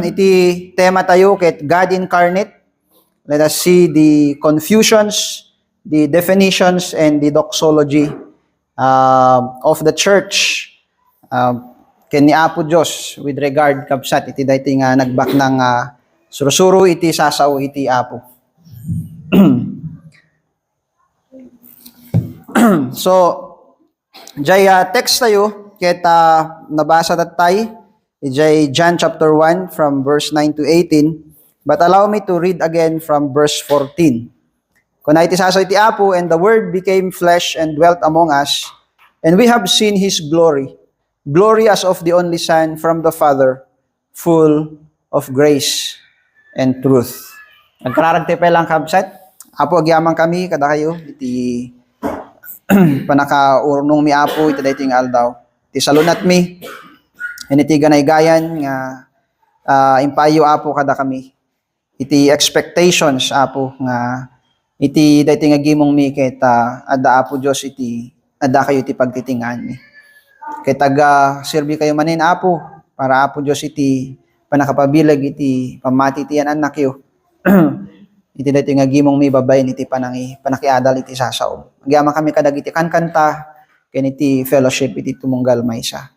iti tema tayo ket God incarnate. Let us see the confusions, the definitions, and the doxology of the church ken ni Apo Dios with regard kabsat iti daytoy nga nagbak ng surusuro iti sasaw iti Apo. So, jay text tayo ket nabasa tatay ijay John chapter 1 from verse 9 to 18, but allow me to read again from verse 14. Kuna iti sasaw iti Apo, and the Word became flesh and dwelt among us, and we have seen His glory, glory as of the only Son from the Father, full of grace and truth. Nagkararagtipay lang kabsat, Apo agyaman kami kada kayo iti panakaurnong mi Apo iti daytoy nga aldaw. Iti salunat mi and iti ganaygayan nga impayo Apo kada kami. Iti expectations Apo nga iti daytoy nga gimong mi ket adda Apo Dios iti adda kayo iti pagtitingan mi. Ket serbi kayo manin Apo para Apo Dios iti panakapabilag iti pamati iti anak yo. Iti daytoy nga gimong mi babayen iti panakiadal iti sasaom. Agyaman kami kadag iti kankanta ken iti fellowship iti tumunggal maysa.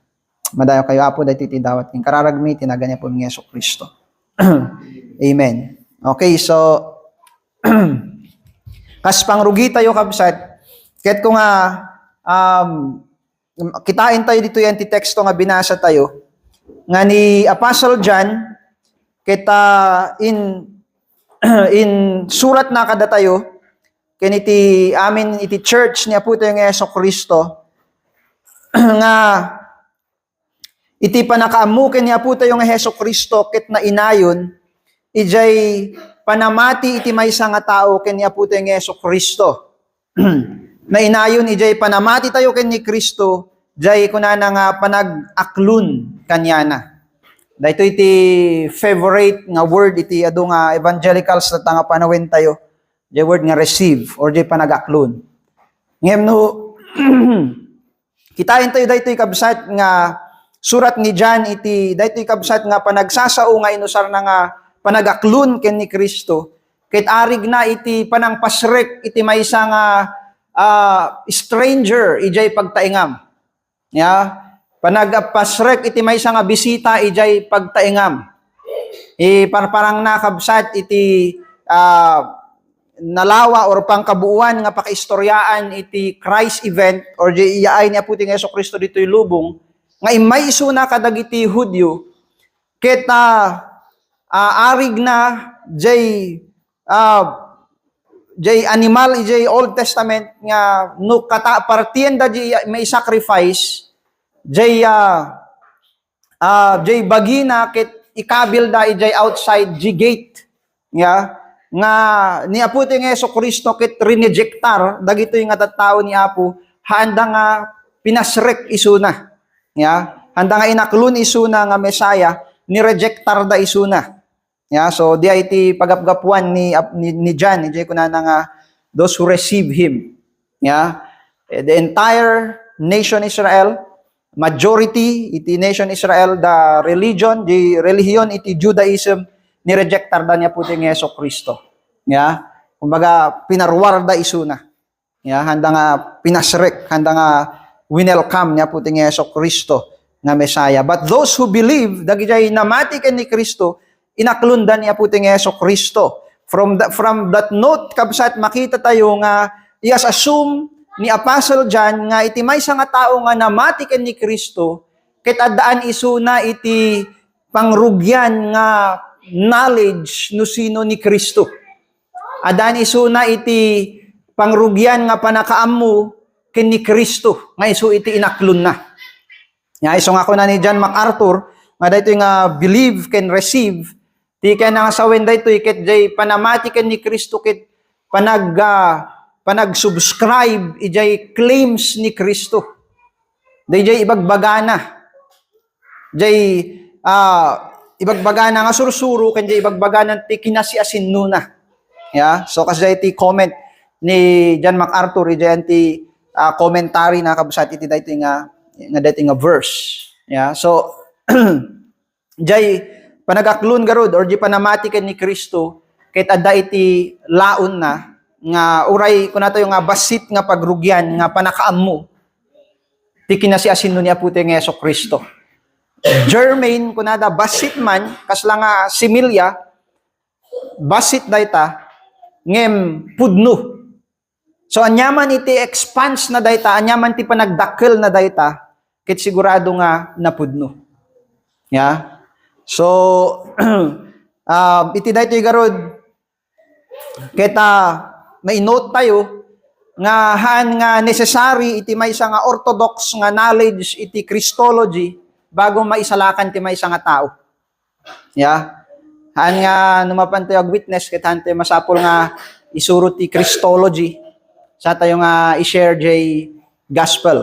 Madayo kayo Apo daytoy iti dawat ken kararagmi tinaganya po ni Jesucristo. Amen. Okay, so kas pangrugi tayo kabsat ket kung kitain tayo dito yan ti teksto nga binasa tayo nga ni Apostle John ket in surat na kada tayo ken iti amin iti church ni Apo tayo nga Jesucristo nga iti panakaamu ken ni Apo tayo nga Jesucristo ket na inayon ijay panamati iti maysa nga tao ken ni Apo tayo nga Jesucristo. Na inayon ijay panamati tayo ken ni Kristo jay kunana nga panag-aklon kanyana. Dahito iti favorite nga word iti adu nga evangelicals na nga panawen tayo. Jay word nga receive or jay panag-aklon. Ngem no kitain tayo daytoy kabsat nga surat ni John iti daytoy kabsat nga panagsasao nga inusar na nga panag-aklon ken ni Kristo. Ket arig na iti panangpasrek iti maysa nga stranger ijay pagtaingam. Ya, panagpasrek iti maysa nga bisita ijay pagtaingam. Parang nakabsat iti nalawa or pangkabuuan nga pakaistoryaan iti Christ event or jay iyaay ni Apo ti Jesucristo ditoy lubong nga imay isuna kadag iti Hudyo ket arig na jay animal ijay Old Testament nga no kata partienda jay may sacrifice jay bagina ket ikabil da ijay outside G gate nga ni Apo ti Jesucristo ket rinejectar dagitoy nga tattao ni Apo handa nga pinasrek isuna handa nga inaklon isuna nga Mesaya ni rejectar da isuna. So di iti pagapgapuan ni John, ijay kunana nga those who receive him. The entire nation Israel, majority iti nation Israel, the religion iti Judaism ni rejectar da niya puti ng Jesucristo. Kumbaga pinarwar da isuna. Handa nga pinasrek, handa nga winelcome niya puti ng Jesucristo nga Messiah. But those who believe dagijay namati ken ni Kristo inaklundan niya puti ng Jesucristo. From that note, kabsat, makita tayo nga i-assume ni Apostle John nga iti maysa nga tao nga namati ken ni Kristo ket addaan isuna iti pangrugyan nga knowledge no sino ni Kristo. Addaan isuna iti pangrugyan nga panakaammo ken ni Kristo nga isu iti inaklon na. Iso nga ko na ni John MacArthur nga daytoy nga believe ken receive ti ken nga sawen daytoy ket jay panamati ken ni Kristo ket panag-subscribe ijay claims ni Kristo. Jay ibagbagana. Jay ibagbagana nga sursuro ken jay ibagbagana ti kinasiasin nuna. So kasi iti comment ni John MacArthur ijay anti commentary na kabsat iti daytoy nga verse. So jay panagaklon garod or di panamati ken ni Kristo ket adda iti laon na nga uray kun nato yung nga basit nga pagrugyan nga panakaammo ti kinasiasin no ni Apo tayo nga Jesucristo. Germain kunada basit man kasla nga similya basit dayta ngem pudno. So anyaman iti expanse na dayta, anyaman ti panagdakkel na dayta, ket sigurado nga napudno. Ya. So iti daytoy garod keta may note tayo nga han nga necessary iti maysa nga orthodox nga knowledge iti Christology bago maisalakan ti maysa nga tao. Ya. Han nga numapan tayo ag witness ket han tayo masapol nga isuro ti Christology sa tayo nga i-share jay gospel.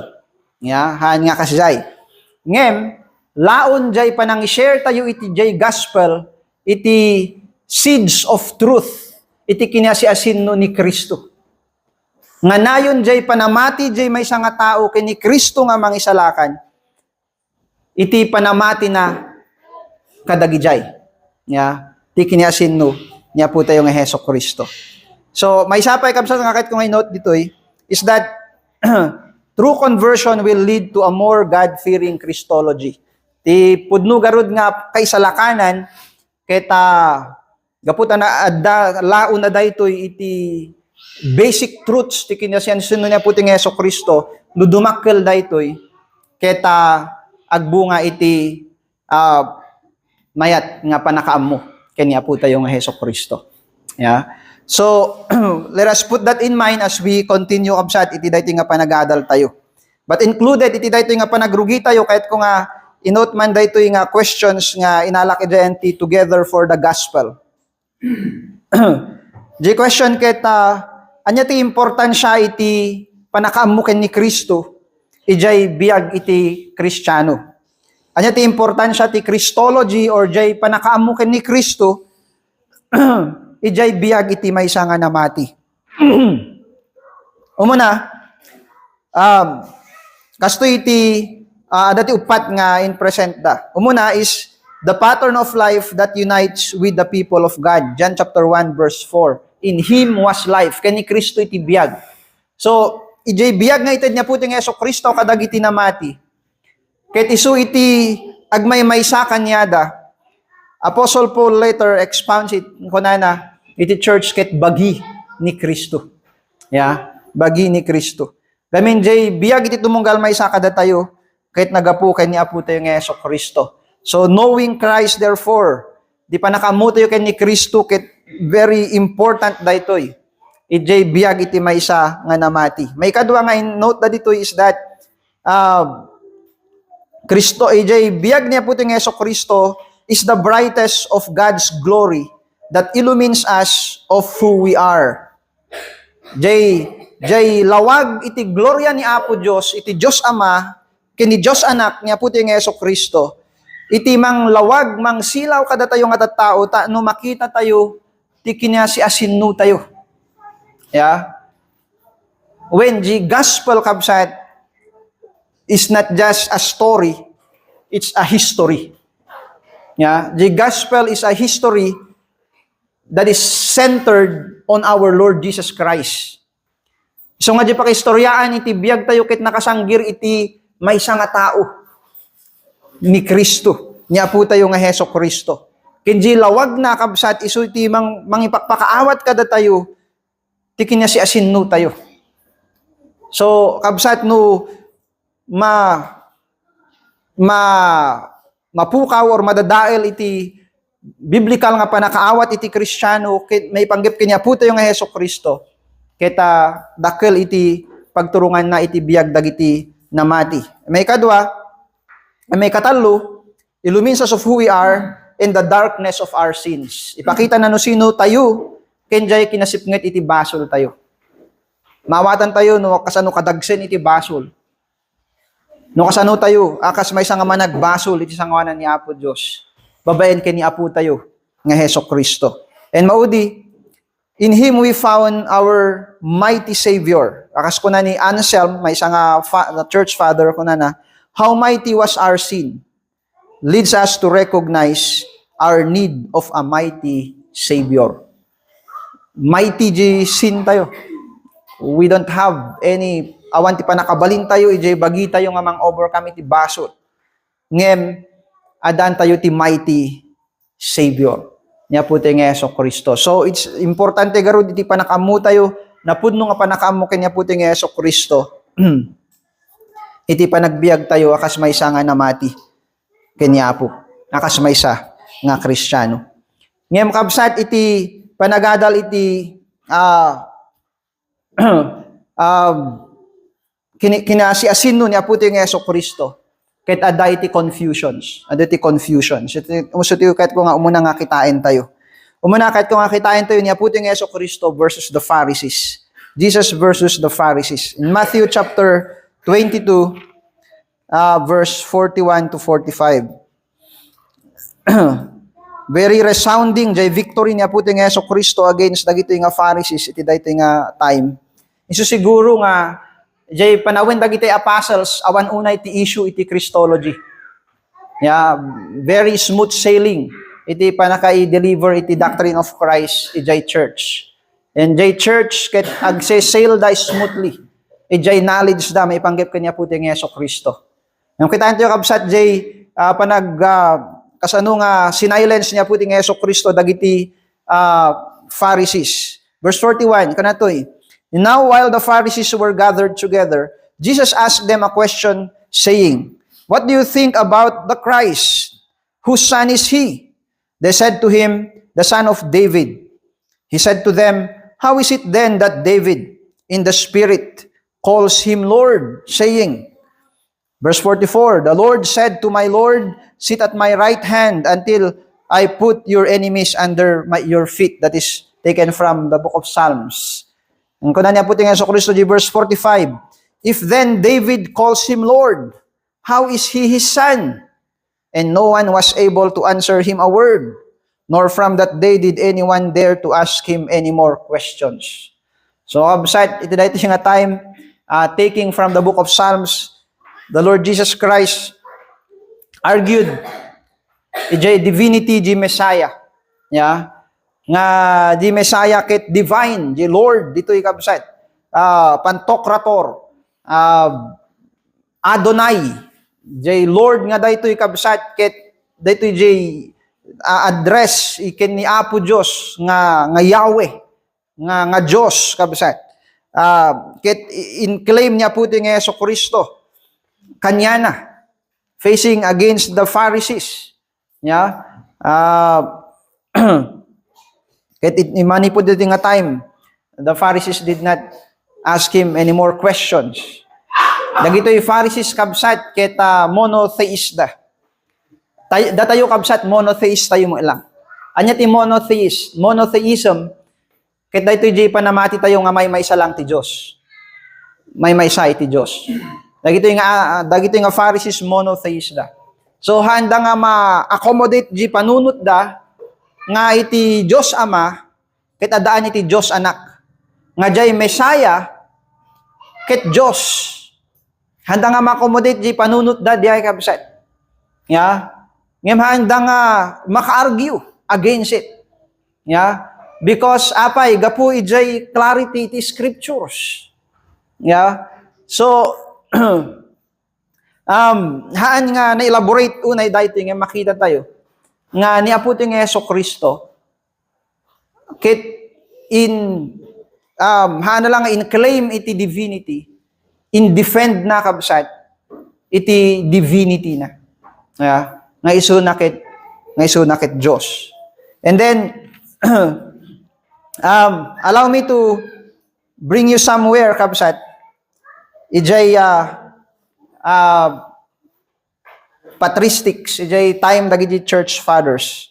Ya, han nga kasay. Ngem laon jay panang i-share tayo iti jay gospel iti seeds of truth iti kinasiasin no ni Kristo. Nga nayon jay panamati jay maysa nga tao ken ni Kristo nga mangisalakan iti panamati na kadagijay. Ya, ti kiniasin no niya po tayo nga Jesucristo. So, may sapay kapsat nga kahit kung may note dito is that true conversion will lead to a more God-fearing Christology. Ti pudno garud nga kaisalakanan keta gaputa na adda laon na daytoy iti basic truths ti kinasian sunno niya puting Jesucristo no dumakkel daytoy keta agbunga iti mayat nga panakaammo kanya po tayo nga Jesucristo. Yeah. So let us put that in mind as we continue absat iti daytoy nga panagadal tayo. But included iti daytoy nga panagrugi tayo kahit ko nga inote man daytoy nga questions nga inalak iti together for the gospel. Di question kita anya ti importansya iti panakaammo ken ni Kristo ijay biag iti Kristiyano. Anya ti importansya ti Christology or jay panakaammo ken ni Kristo ijay biag iti maysa nga namati. Umuna kasto iti dati upat nga in present da. Umuna is the pattern of life that unites with the people of God. John chapter 1 verse 4. In Him was life. Ken ni Kristo iti biag. So, ijay biag nga ited niya puti nga Jesucristo kadag iti namati. Ket isu iti agmay-maysa kanyada. Apostle Paul later expounds it kunana iti church ket bagi ni Kristo. Yeah, bagi ni Kristo. Gamin jay biag iti tumunggal maysa kada tayo ket nagapu ken ni Apo tayo nga Jesucristo. So knowing Christ therefore, di pa nakaammo tayo ken ni Kristo ket very important daytoy. Ijay biag iti maysa nga namati. May kadwa nga in note da dito is that Kristo ijay biag niya puting Jesucristo is the brightest of God's glory that illumines us of who we are. Jay lawag iti gloria ni Apo Dios iti Dios Ama kini Dios Anak niya puting Jesucristo. Iti mang lawag mang silaw kada tayo nga tattao ta no makita tayo ti kinasiasin no tayo. Yeah. When the gospel kabsat is not just a story, it's a history. Yeah, the gospel is a history that is centered on our Lord Jesus Christ. So nga di pa kistoryaan iti biag tayo ket nakasanggir iti maysa nga tao ni Kristo. Nya po tayo nga Jesucristo. Kenji lawag na kabsat isu iti mangipakpakaawat kada tayo ti kinasiasin no tayo. So kabsat no mapukaw or madadael iti biblical nga panakaawat iti Kristiyano ket may panggep kanya po tayo nga Jesucristo keta dakkel iti pagturungan na iti biag dagiti namati. May kadwa, may katallo, illumines us of who we are in the darkness of our sins. Ipakita na no sino tayo kenjay kinasipnget iti basol tayo. Mawatan tayo no kasano kadagsen iti basol. No kasano tayo, akas may nga managbasol iti sangawanan ni Apo Dios. Babaen ken ni Apo tayo nga Jesucristo. And maudi, in Him we found our mighty Savior. Akas ko na ni Anselm, may nga church father ko na how mighty was our sin leads us to recognize our need of a mighty Savior. Mighty sin tayo. We don't have any awan ti panakabalin tayo, ijay bagi tayo nga mang overcome iti basot. Ngem, adan tayo ti mighty Savior. Niya po tayo nga Yeso Kristo. So, it's importante garo iti panakamu tayo, na pudno nga panakamu kanya po tayo nga Yeso Kristo. Iti panagbiag tayo, akas may isa nga namati. Kanya po. Akas may isa nga Kristiyano. Ngem, kabsat iti panagadal iti kinasiasin nun niya po tayo nga Yeso Kristo. Kahit ada iti confusions. Ada iti confusions. Umuso tayo kahit ko nga umuna nga kitain tayo. Umuna kahit ko nga kitain tayo niya po tayo nga Yeso Kristo versus the Pharisees. Jesus versus the Pharisees. In Matthew chapter 22, verse 41 to 45. Very resounding jay victory niya po tayo nga Yeso Kristo against dagito nga Pharisees. Iti dagito nga time. Isu siguro nga jay panawin dagiti apostles awan unay iti issue iti Christology. Yeah, very smooth sailing. Iti panaka-deliver iti doctrine of Christ ijay church. And jay church ket agse-sail da smoothly. Ijay knowledge da may panggep kanya puti ng Yeso Kristo. Yung kitaan tayo kabsat jay kasano nga sinilence niya puti ng Yeso Kristo dagiti Pharisees. Verse 41 kanatoy. Now, while the Pharisees were gathered together, Jesus asked them a question, saying, "What do you think about the Christ? Whose son is he?" They said to him, "The son of David." He said to them, "How is it then that David, in the Spirit, calls him Lord, saying," verse 44, "The Lord said to my Lord, sit at my right hand until I put your enemies under your feet." That is taken from the book of Psalms. Ang kunan niya po tingnan sa Kristo, verse 45. "If then David calls him Lord, how is he his son?" And no one was able to answer him a word, nor from that day did anyone dare to ask him any more questions. So, absat, ito dahil siya nga time, taking from the book of Psalms, the Lord Jesus Christ argued, ijay divinity, di Messiah. Yeah? Nga di Messiah ket divine, di Lord, dito ikabsat. Pantokrator, Adonai, di Lord nga dito ikabsat ket dito di address iken ni Apo Dios nga Yahweh, nga Dios kabsat. Ket in claim niya puti nga Yeso Kristo. Kanya na facing against the Pharisees. Yeah? Ket imani po dito nga time, the Pharisees did not ask him any more questions. Dagito yung Pharisees kabsat, ket monotheist da. Datayo kabsat, monotheist tayo mo ilang. Anya ti monotheism, ket dito yung panamati tayo nga may isa lang ti Diyos. May isa ti Diyos. Dagito yung Pharisees monotheist da. So handa nga ma-accommodate di panunot da, nga iti Diyos Ama, ket adaan iti Diyos Anak. Nga jay Messiah, ket Diyos. Handa nga ma-accommodate di panunot da, di ay kabsat. Yeah? Ngem handa nga maka-argue against it. Yeah? Because apay, gapu ijay clarity iti scriptures. Yeah? So, haan nga na-elaborate unay dahito nga makita tayo nga ni Apo ting Yeso Kristo ket haan na lang in claim iti divinity, in defend na kabsat iti divinity na. Nga isu na ket Dios. And then allow me to bring you somewhere kabsat ijay patristics, ijay time dagiti church fathers.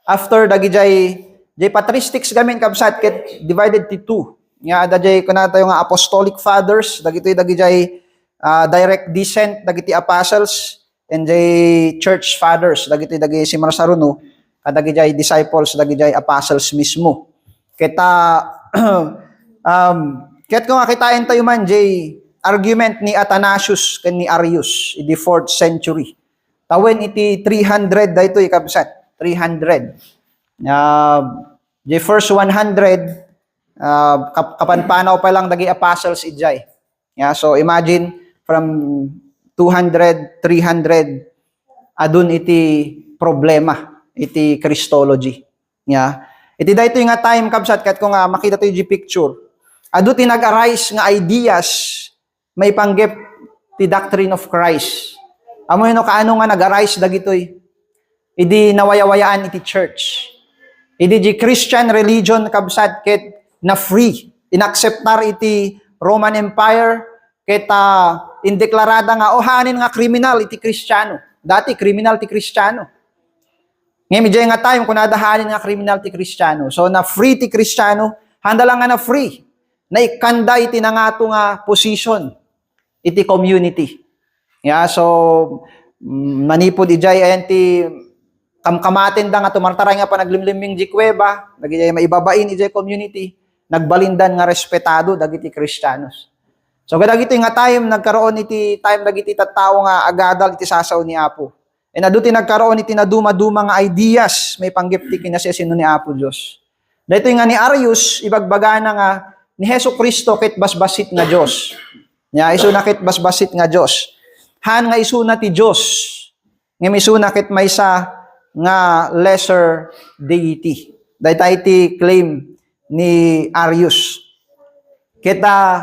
After dagiti patristics gamin kabsat ket divided to two. Nga dagiti kuna tayo nga apostolic fathers, dagiti direct descent dagiti apostles, and jay church fathers, dagiti si Marsaruno, kadagiti disciples dagiti apostles mismo. Ket kung akitain tayo man jay argument ni Athanasius ken ni Arius in the 4th century. Tawen iti 300 dayto ikabsat. 300. The first 100, kapanpanaw pa lang dagi apostles ijay. So imagine from 200, 300, adun iti problema, iti Christology. Iti dayto nga time kabsat kat ko nga makita tayo di picture. Adu ti nag-arise nga ideas may panggep ti doctrine of Christ. Amo no kaano nga nag-arise dagitoy. Idi nawayawayaan iti church. Idi di Christian religion kabsat ket na free. Inacceptar iti Roman Empire ket indeklarada nga hanin nga criminal iti Kristiyano. Dati criminal ti Kristiyano. Ngayon medyo nga time kung nadahanin nga criminal ti Kristiyano. So na free ti Kristiyano, handa lang nga na free. Na ikanda iti na nga nga position iti community. So manipod ijay ayan ti kamkamatin da nga tumartaray nga panaglimliming di kuweba, dagiti maibabain ijay community, nagbalindan nga respetado dagiti Kristiyanos. So kadagito nga time nagkaroon iti time dagiti tattao nga agadal iti sasaw ni Apo. Aduti nagkaroon iti naduma-duma nga ideas may panggep ti kinasasino ni Apo Dios. Dito nga ni Arius ibagbagana nga ni Hesus Kristo ket basbasit nga Dios. Isuna ket basbasit nga Dios. Han nga isuna ti Dios. Nga isuna ket maysa nga lesser deity. Dayta iti claim ni Arius. Kita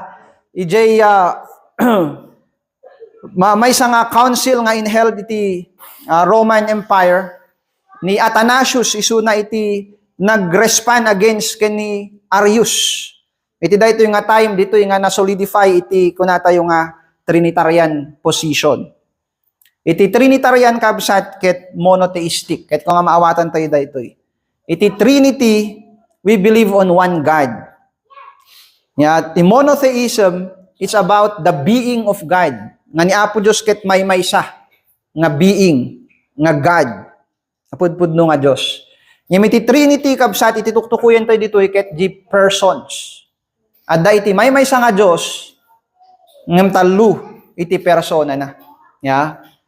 ijay maysa nga council nga inheld iti Roman Empire ni Athanasius isuna iti nagrespond against kani Arius. Iti dayto yung nga time dito yung nga na-solidify iti kunatayo nga Trinitarian position. Iti Trinitarian kabsat ket monotheistic. Ket kung nga maawatan tayo daytoy. Iti Trinity, we believe on one God. The monotheism is about the being of God. Nga ni Apo Diyos ket maysa nga being, nga God. Apudpudno nga Diyos. Iti Trinity kabsat iti tuktukuyan tayo ditoy ket di persons. Adda iti maysa nga Diyos ngem tallo iti persona na.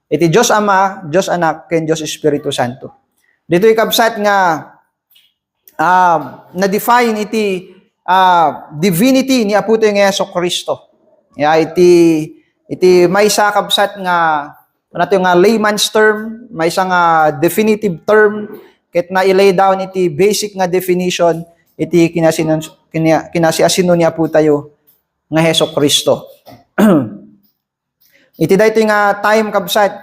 Iti Diyos Ama, Diyos Anak, ken Diyos Espiritu Santo. Dito ikabsat nga na-define iti divinity ni Apo tayong Hesus Kristo. Iti maysa kabsat nga nato nga layman's term, maysa nga definitive term ket na i-lay down iti basic nga definition iti kinasiasino ni Apo tayo nga Hesus Kristo. Iti dayto nga time kabsat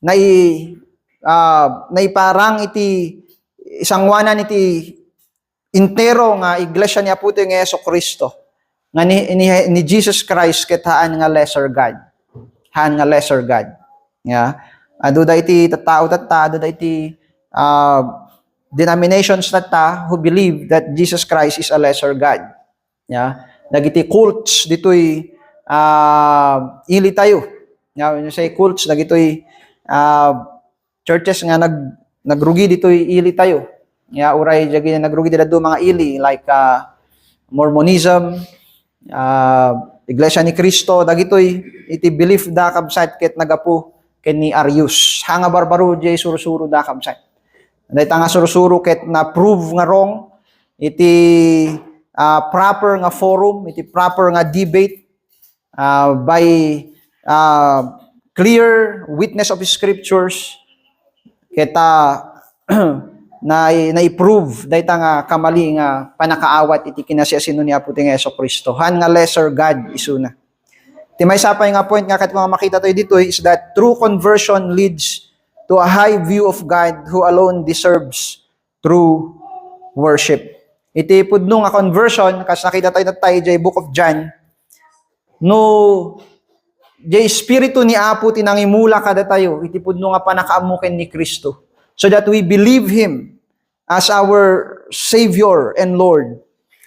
na naiparang iti isangwanan iti intero nga iglesia ni Apo tayo nga Hesus Kristo nga ni Jesus Christ ket haan nga lesser God. Haan nga lesser God. Adu dayti tattao adu dayti denominations who believe that Jesus Christ is a lesser God. Dagiti cults ditoy ili tayo. When you say cults, dagitoy churches nga nagrugi ditoy ili tayo. Uray jagi nagrugi dito mga ili like Mormonism, Iglesia ni Cristo, dagitoy iti belief da kabsat ket nagapu ken ni Arius. Hanga barbaro jay surusuro da kabsat. Dayta nga surusuro ket na prove nga wrong iti proper nga forum, iti proper nga debate by clear witness of scriptures kita na-prove dayta nga kamali nga panakaawat iti kinasiasino ni Apo tayong Hesus Kristo. Han nga lesser God isuna. Ti maysa pa nga point nga ket mga makita tayo dito is that true conversion leads to a high view of God who alone deserves true worship. Iti pudno nga conversion kas nakita tayo jay Book of John no jay espiritu ni Apo tinangimula kada tayo iti pudno nga panakaamuken ni Kristo so that we believe Him as our Savior and Lord.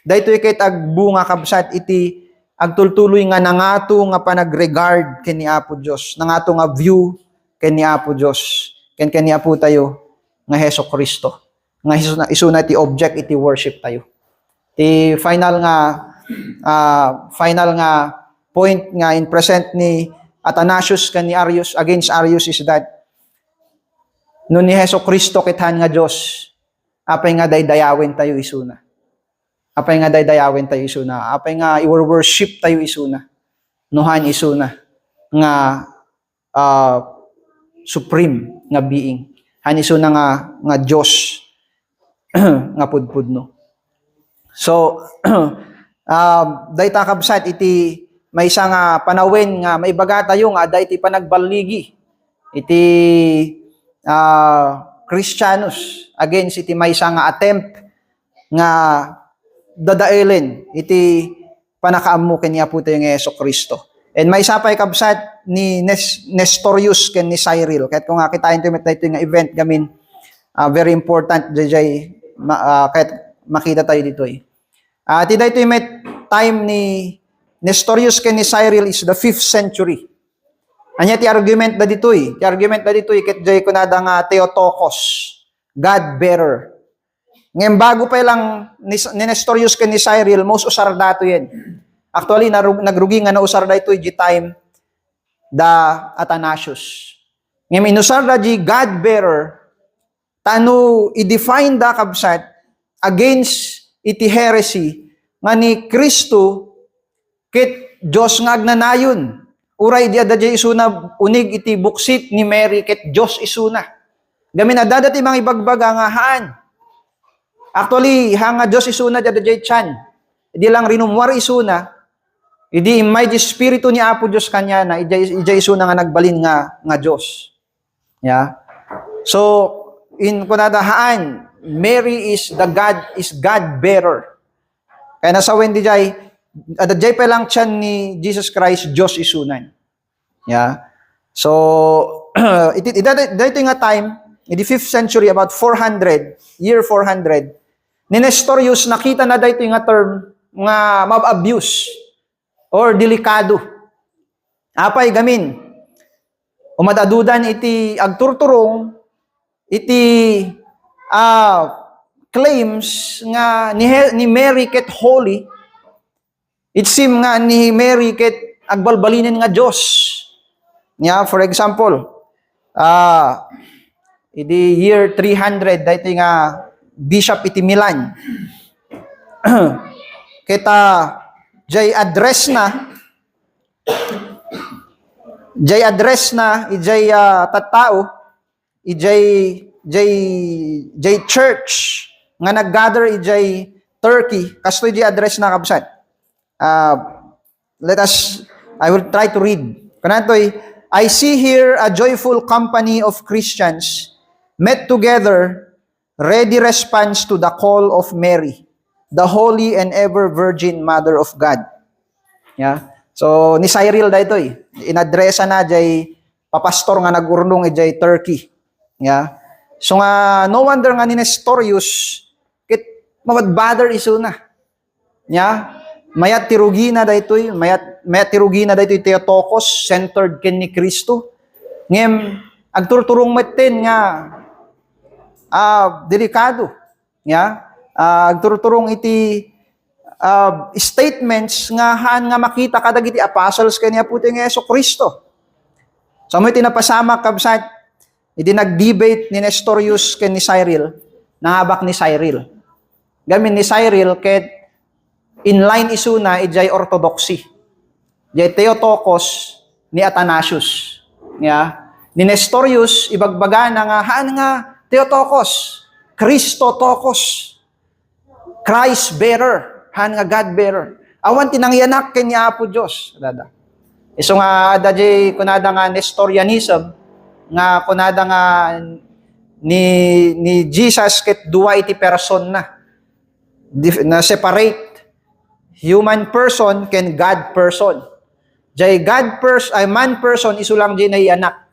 Daytoy ket agbunga kabsat iti agtultuloy nga nangato nga panagregard ken ni Apo Dios, nangato nga view ken ni Apo Dios, ken ni Apo tayo nga Hesus Kristo. Nga isuna ti object iti worship tayo. Ti final nga point nga in present ni Athanasius ken ni Arius against Arius is that no ni Heso Kristo kithan nga Dios, apay nga daydayawin tayo isuna. Apay nga daydayawin tayo isuna. Apay nga i-worship tayo isuna. Nuhan isuna nga supreme nga being. Han isuna nga Dios nga pudpudno. So dayta kabsat iti may isa nga panawin nga maibaga tayo nga dayti panagbaligi iti Christianus against iti may isa nga attempt nga dadaelin iti panakaammo ken ni Apo tayo nga Hesus Kristo. And may isa pa'y kabsat ni Nestorius ken ni Cyril. Kahit kung kitain ito nga event gamin very important jay kahit makita tayo dito eh. Tida ito yung time ni Nestorius ken ni Cyril is the 5th century. Anya ti argument na dito eh. Ti argument na dito eh ket jay kunada nga Theotokos, God bearer. Ngayon bago pa lang ni Nestorius ken ni Cyril, most usar dato yan. Actually, nagrugi nga na usar da ito di time da Athanasius. Ngayon inusar da di God bearer, tano i-define da kabsat against iti heresy nga ni Kristo ket Diyos nga agnanayon. Uray di adda di isuna unig iti buksit ni Mary ket Diyos isuna. Gamin adda ti mga ibagbaga nga haan. Actually, hanga Diyos isuna di adda di tiyan. Idi lang rinumwar isuna, idi may di spirito ni Apo Diyos kanya na ija isuna nga nagbalin nga Diyos. Yeah. So, in kunadahaan, Mary is God bearer. Kaya nasa when di jay, adadjay pa lang tiyan ni Jesus Christ, Diyos isunan. Yeah. So, ito nga time, in the 5th century, about 400, year 400, ni Nestorius nakita na dito nga term nga mab-abuse or delikado. Apay gamin, umadadudan iti agturturong, iti claims nga ni Mary ket holy. It seem nga ni Mary ket agbalbalinin nga Diyos. Yeah, for example, iti year 300 dito nga Bishop iti Milan. Kita jay address na ijay tattao ijay church nga naggather ijay Turkey kasto ijay address na kabsat. I will try to read. Kanatoy, I see here a joyful company of Christians met together, ready response to the call of Mary, the holy and ever virgin mother of God. Yeah. So ni Cyril dayto inadresa na jay papastor nga nagurnong ijay Turkey. Yeah. So nga no wonder nga ni Nestorius ket mabad-bother isuna. Yeah. Mayat tirugi na daytoy, mayat tirugi na daytoy Theotokos centered ken ni Kristo. Ngem agturturong metten nga delikado. Yeah? Agturturong iti statements nga haan nga makita kadag iti apostles kanya puti nga Hesus Kristo. So mo iti napasama kabsat iti nag-debate ni Nestorius ken ni Cyril, nangabak ni Cyril. Gamin ni Cyril ket inline isuna ijay orthodoxy. Ijay Theotokos ni Athanasius. Yeah? Ni Nestorius ibagbaga na nga haan nga Theotokos, Christotokos, Christ bearer, han nga God bearer. Awan tinangyanak kanya Apo Diyos. Dada. Iso nga adajay kunada nga Nestorianism, nga kunada nga ni Jesus ket duwa iti person na separate human person ken God person. Jay God person, ay man person isulang jay nay anak.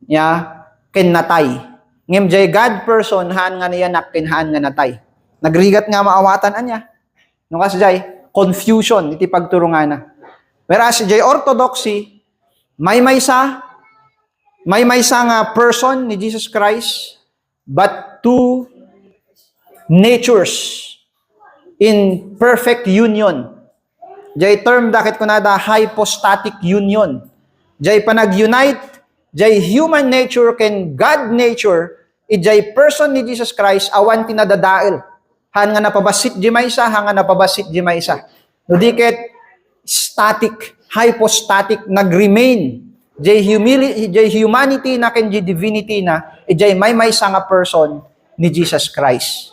Ya, ken natay. Ngem jay God person haan nga ni anak ken haan nga natay. Nagrigat nga maawatan anya. No kas jay confusion iti pagturungana. Whereas jay orthodoxy may maysa nga person ni Jesus Christ but two natures in perfect union. Jay term dakit kunada hypostatic union. Jay panag-unite jay human nature ken God nature, ijay person ni Jesus Christ, awan tinadadael. Han nga napabasit di maysa, han nga napabasit di maysa. No diket static, hypostatic, nag-remain. Jay humanity na ken jay divinity na, ijay may maysa nga person ni Jesus Christ.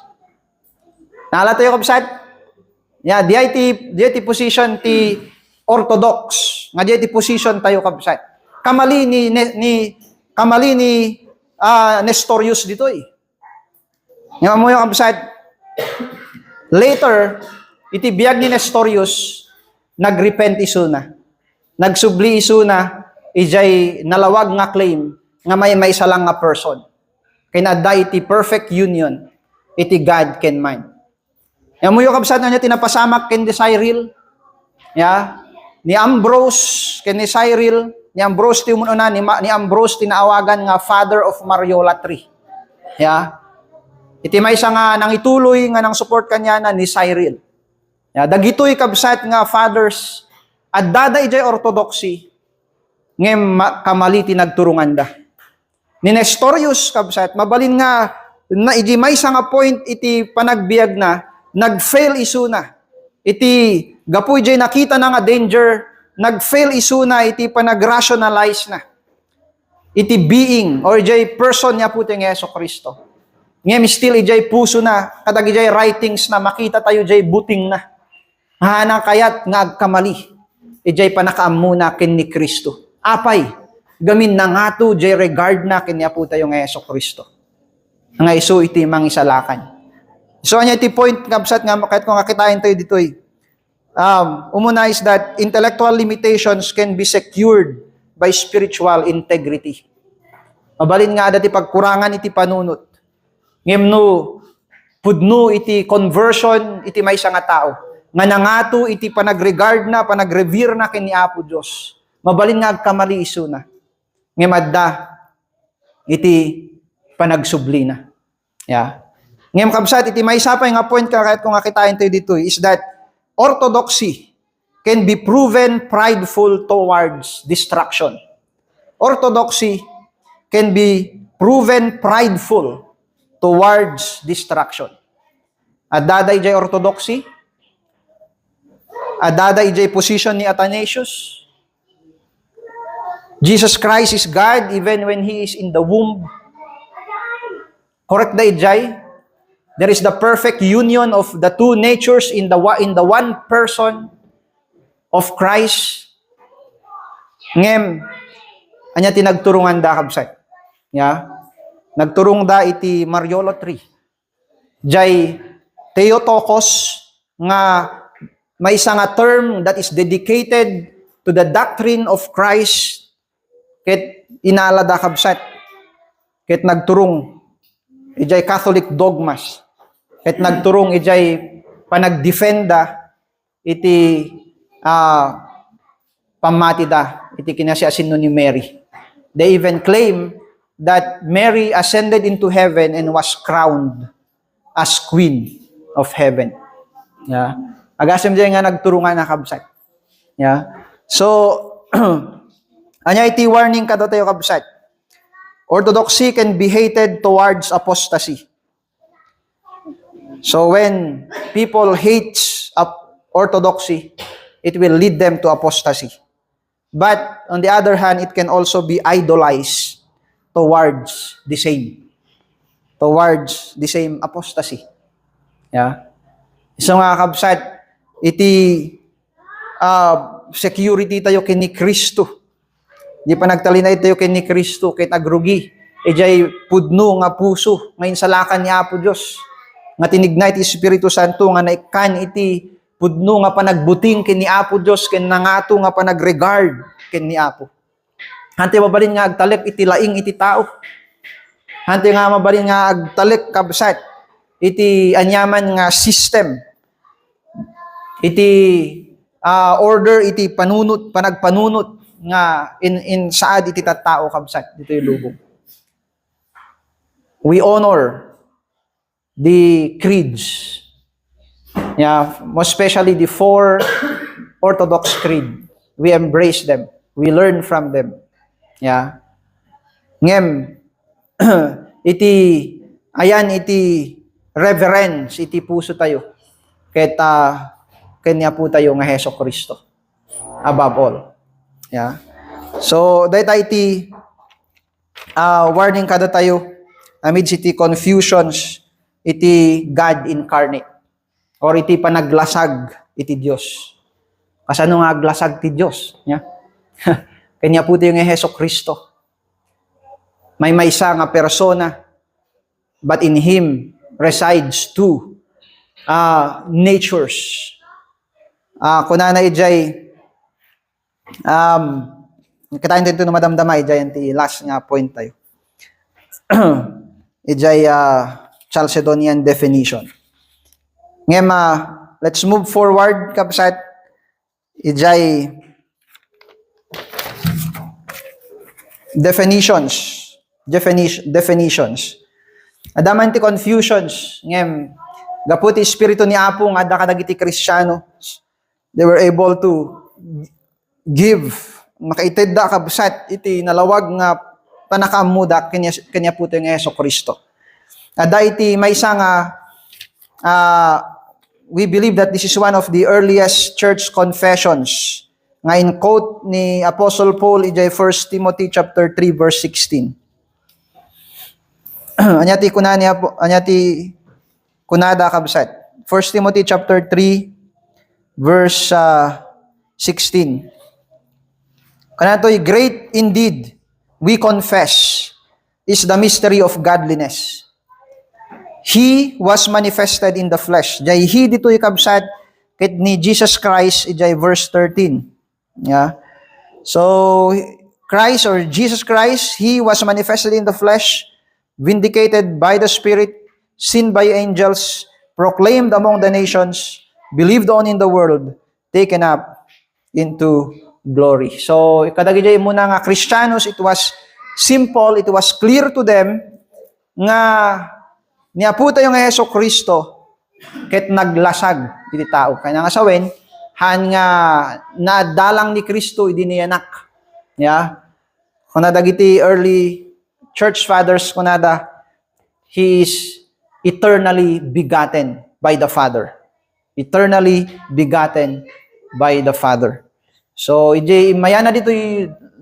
Naala tayo kabsat? Yeah, di ti position ti orthodox. Nga di ti position tayo kabsat. Kamali ni Nestorius dito eh. Nga mo yung kabsat. Later, iti biyag ni Nestorius, nagrepent iso na. Nagsubli iso na, ijay nalawag nga claim nga may isa lang nga person. Kinada iti perfect union, iti God ken man. Yang mo yung kabsat na niya tinapasamak ken ni Cyril, ya, ni Ambrose ken ni Cyril, ni Ambrose ti umuno na, ni Ambrose tinaawagan nga father of Mariolatry. Ya, iti may isa nga nang ituloy nga nang support kanya na ni Cyril. Ya, dagitoy kabsat nga fathers at dada ijay orthodoxy ngem kamali ti nagturungan da. Ni Nestorius kabsat mabalin nga na iji may isa nga point iti panagbiag na nag-fail isu na. Iti gapu ijay nakita na nga danger, nag-fail isu na iti panag-rationalize na. Iti being or ijay person niya puti nga Yeso Kristo. Ngem still ijay puso na, kadag ijay writings na makita tayo ijay buting na. Hanang kayat nga agkamali, ijay panakaam na ken ni Kristo. Apay, gamin na nga to, ijay regard na ken niya po tayo nga Yeso Kristo. Nga iso iti mangisalakan. So anya iti point kabsat nga kahit kung kakitain tayo dito eh. Umuna is that intellectual limitations can be secured by spiritual integrity. Mabalin nga dati pagkurangan iti panunot. Ngem pudno iti conversion iti maysa nga tao. Nga nangato iti panagregard na, panagrevere na ken ni Apo Dios. Mabalin nga agkamali isu na. Ngem adda iti panagsubli na. Yeah. Ngem kabsat iti maysa pa nga point kahit kung kakitain tayo dito is that orthodoxy can be proven prideful towards destruction. Orthodoxy can be proven prideful towards destruction. Adada ijay orthodoxy, adada ijay position ni Athanasius. Jesus Christ is God even when He is in the womb. Correct da ijay? There is the perfect union of the two natures in the one person of Christ. Ngem, anya tinagturungan da kabsat. Yeah? Nagturong da iti Mariolatry. Jay Theotokos nga may isa nga term that is dedicated to the doctrine of Christ ket inala da kabsat. Ket nagturong ijay Catholic dogmas. Ket nagturong ijay panagdefenda iti pamatida iti kinasiasin ni Mary. They even claim that Mary ascended into heaven and was crowned as Queen of Heaven. Yeah. Agasim diyan nga nagturungan na kabsat. Yeah. So anya iti warning kadto tayo kabsat. Orthodoxy can be hated towards apostasy. So when people hate orthodoxy, it will lead them to apostasy. But on the other hand, it can also be idolized towards the same apostasy. Yeah. So nga kabsat, iti security tayo kini Kristo. Di pa nagtalinay tayo kini Kristo ket agrugi. Ijay pudno nga puso ngayon salakan ni Apo Dios. Nga tinignay ti Espiritu Santo nga naikan iti pudno nga panagbuting kini Apo Dios ken nangato nga panagregard ken ni Apo. Hante mabalin nga agtalek iti laing iti tao. Hante nga mabalin nga agtalek kabsat iti anyaman nga system. Iti order iti panagpanunot nga in saad iti tattao kabsat dito yung lubong. We honor the creeds. Yeah, most especially the 4 Orthodox creed. We embrace them. We learn from them. Yeah. Ngem, iti, ayan, iti reverence, iti puso tayo. Kanya po tayo nga Heso Kristo. Above all. Yeah. So, dahil iti warning kada tayo amidst iti confusions, iti God incarnate. Or iti panaglasag iti Diyos. Kasano nga aglasag ti Diyos? Yeah? Kanya po tayo nga Heso Kristo. May maysa nga persona, but in Him resides two natures. Kunana ijay, kitayin dito na madamdamay, ijay yung last nga point tayo. Ijay Chalcedonian definition. Ngayon, let's move forward, kapsat. Ijay definitions. Adaman ti confusions. Ngayon, gaputi espiritu ni Apo nga kadagiti Kristiyano. They were able to give, makaitid da kabsat, iti nalawag nga panakamuda kanya po tayo ng Yeso Kristo. Ada iti may isa nga, we believe that this is one of the earliest church confessions. Nga in quote ni Apostle Paul, ijay 1 Timothy chapter 3 verse 16. Anyati kunada kabsat. 1 Timothy chapter 3 verse 16. Kanatoy, great indeed, we confess, is the mystery of godliness. He was manifested in the flesh. Jay he dito ikabsat kit ni Jesus Christ, ijay verse 13. Yeah. So, Christ or Jesus Christ, He was manifested in the flesh, vindicated by the Spirit, seen by angels, proclaimed among the nations, believed on in the world, taken up into glory. So, kadagijay muna nga Christianos, it was simple, it was clear to them nga niya po tayo nga Yeso Kristo ket naglasag iti tao. Kaya nga sawen, han nga nadalang ni Kristo idi ni anak. Yeah. Kunada dagiti early church fathers kunada, He is eternally begotten by the Father. Eternally begotten by the Father. So, iji mayana dito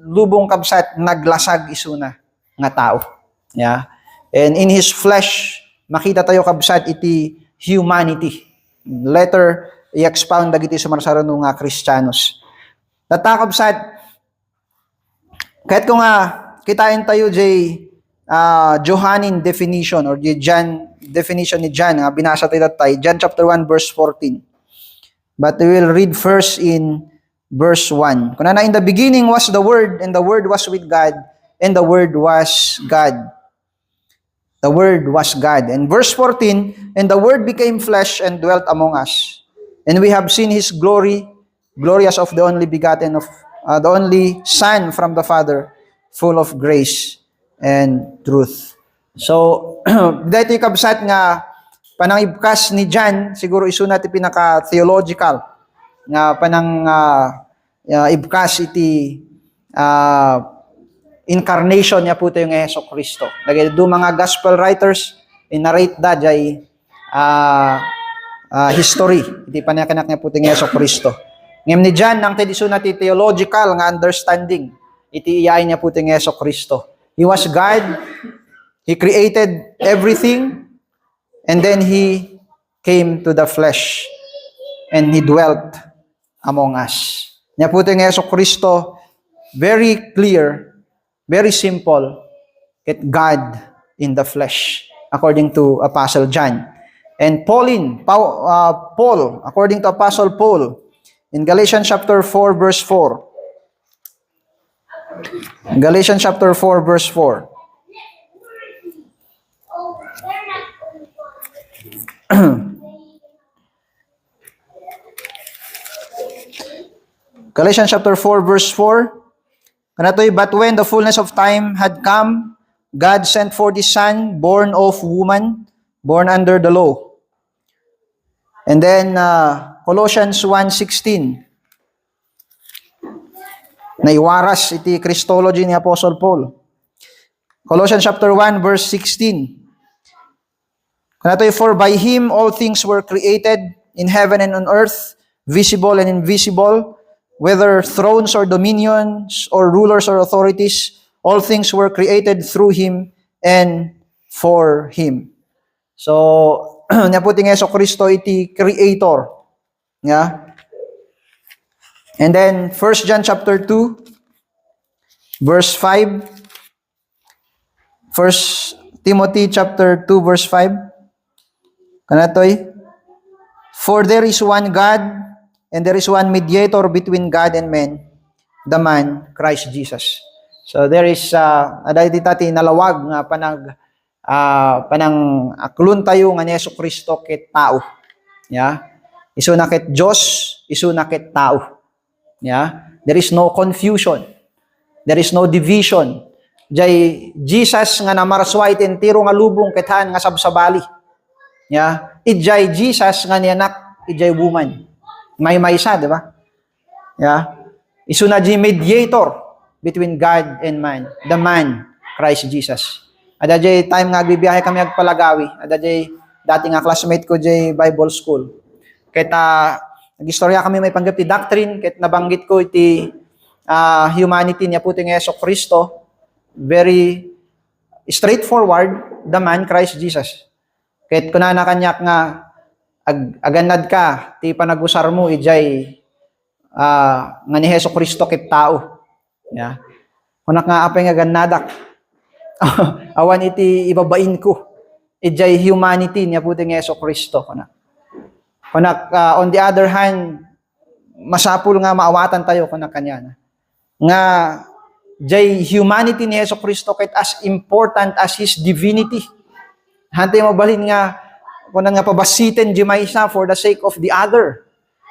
lubong kabsat naglasag isuna nga tao. Yeah. And in His flesh, makita tayo kabsat iti humanity. Later, i-expound dagiti sumarsarano nga Kristiyanos. Tatakabsat, kahit ko nga kitain tayo jay Johannine definition or jay John definition ni John nga binasa tayo John chapter 1 verse 14. But we will read first in verse 1. Kunana, in the beginning was the Word, and the Word was with God, and the Word was God. The Word was God. And verse 14, and the Word became flesh and dwelt among us. And we have seen His glory, glorious of the only begotten of the only Son from the Father, full of grace and truth. So, dahito yung kabsat nga panangibkas ni John, siguro iso natin pinaka-theological nga panang ibkas iti incarnation niya po tayo ng Yeso Kristo. Lagi do mga gospel writers, narrate da jay history. Iti panakanak niya po tayo ng Yeso Kristo. Ngayon ni John, nang tediso natin theological nga understanding, iti iyain niya po tayo ng Yeso Kristo. He was God. He created everything. And then He came to the flesh. And He dwelt among us. Niya po tayo ng Yeso Kristo, very clear, very simple, it God in the flesh, according to Apostle John. And Paul, according to Apostle Paul, in Galatians chapter 4, verse 4. Galatians chapter 4, verse 4. Galatians chapter 4, verse 4. Kanatoy, but when the fullness of time had come, God sent forth His Son, born of woman, born under the law. And then, Colossians 1:16. Naiwaras iti Christology ni Apostle Paul. Colossians chapter 1 verse 16. Kanatoy, for by him all things were created in heaven and on earth, visible and invisible, whether thrones or dominions or rulers or authorities, all things were created through him and for him. So, naputing Yeso Kristo iti creator. Yeah. And then 1 John chapter 2 verse 5. 1 Timothy chapter 2 verse 5. Kanatoy, for there is one God, and there is one mediator between God and men, the man, Christ Jesus. So there is, adaydi tati nalawag nga panang aklon tayo nga ni Yesu Kristo ket tao. Yeah? Isu na ket Diyos, isu na ket tao. Yeah? There is no confusion. There is no division. Jay Jesus nga namarsway tiro nga lubong kethan nga sabsabali. Yeah, ijay Jesus nga niyanak, ijay woman. May siya, di ba? Yeah. Isu na di mediator between God and man, the man, Christ Jesus. Ada jay time nga agbibiyahe kami agpalagawi, ada jay dati nga classmate ko jay Bible school. Kita nagistorya kami may panggap ti doctrine, ket nabanggit ko iti humanity niya puting Yeso Kristo, very straightforward, the man, Christ Jesus. Kahit kunana kanyak nga aganad ka, ti panagusar mo, ijay nga ni Heso Kristo kit tao. Yeah. Kunak nga apay nga ganadak. Awan iti ibabain ko. Ijay humanity niya puting Heso Kristo. Kunak on the other hand, masapul nga maawatan tayo kunak kanya. Nga jay humanity ni Heso Kristo kit as important as His divinity. Hantay mo balhin nga, kung nga pabasitin di may isa for the sake of the other.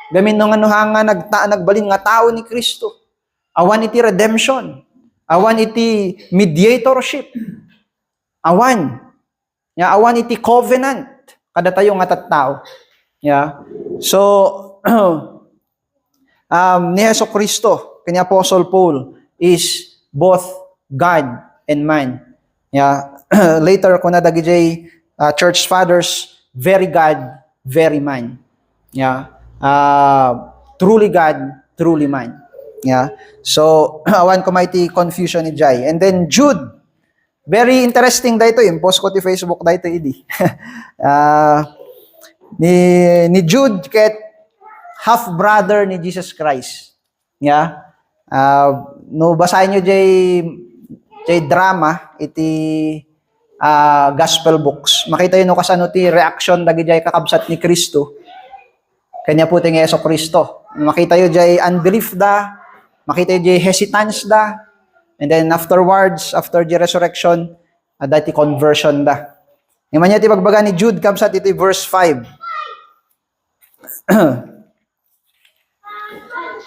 Gamin nung nga nagbalin nga tao ni Kristo. Awan iti redemption. Awan iti mediatorship. Awan. Yeah, awan iti covenant. Kada tayo nga tattao. Yeah. So, ni Heso Kristo, kanya Apostle Paul, is both God and man. Yeah. Later, kung nadagijay church fathers, very God, very man. Yeah. Truly God, truly man. Yeah. So, awan ko maiti confusion ni Jai. And then Jude, very interesting dito, post ko ti Facebook dito, idi. Ni Jude ket half brother ni Jesus Christ. Yeah. No basahin nyo jay drama iti gospel books. Makita yun no kasano ti reaction dagi jay kakabsat ni Kristo. Kanya po ting Yeso Kristo. Makita yun jay unbelief da, makita yun jay hesitance da, and then afterwards, after the resurrection, dati conversion da. Yung man ti pagbaga ni Jude kabsat iti verse 5.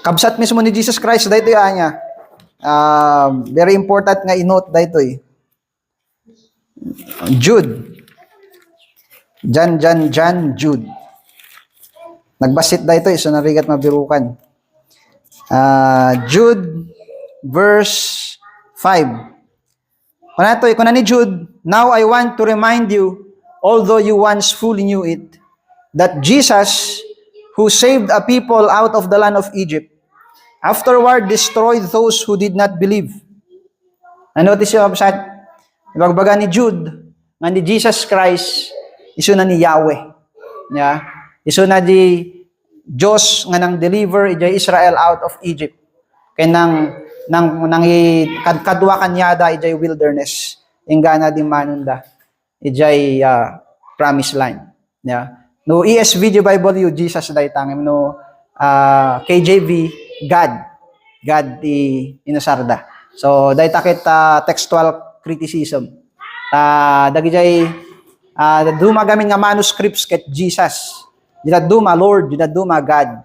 Kabsat mismo ni Jesus Christ dito yung niya. Very important nga i-note dito eh. Jude. John, Jude. Nagbasit dito so narigat mabirukan. Jude verse 5. Kuna ni Jude, now I want to remind you, although you once fully knew it, that Jesus, who saved a people out of the land of Egypt, afterward destroyed those who did not believe. Notice yung kapsat, ibagbaga ni Jude, nga ni Jesus Christ, iso na ni Yahweh. Yeah? Iso na di Diyos nga nang deliver ijay Israel out of Egypt. Kaya nang kadwa kanyada ijay wilderness. Ingana di manunda ijay promised land. Yeah? No ESV Bible yu Jesus daytang no KJV God inasarda. So daytakit textual criticism. Dagijay duma gamin nga manuscripts ket Jesus. Dida duma Lord, dida duma God.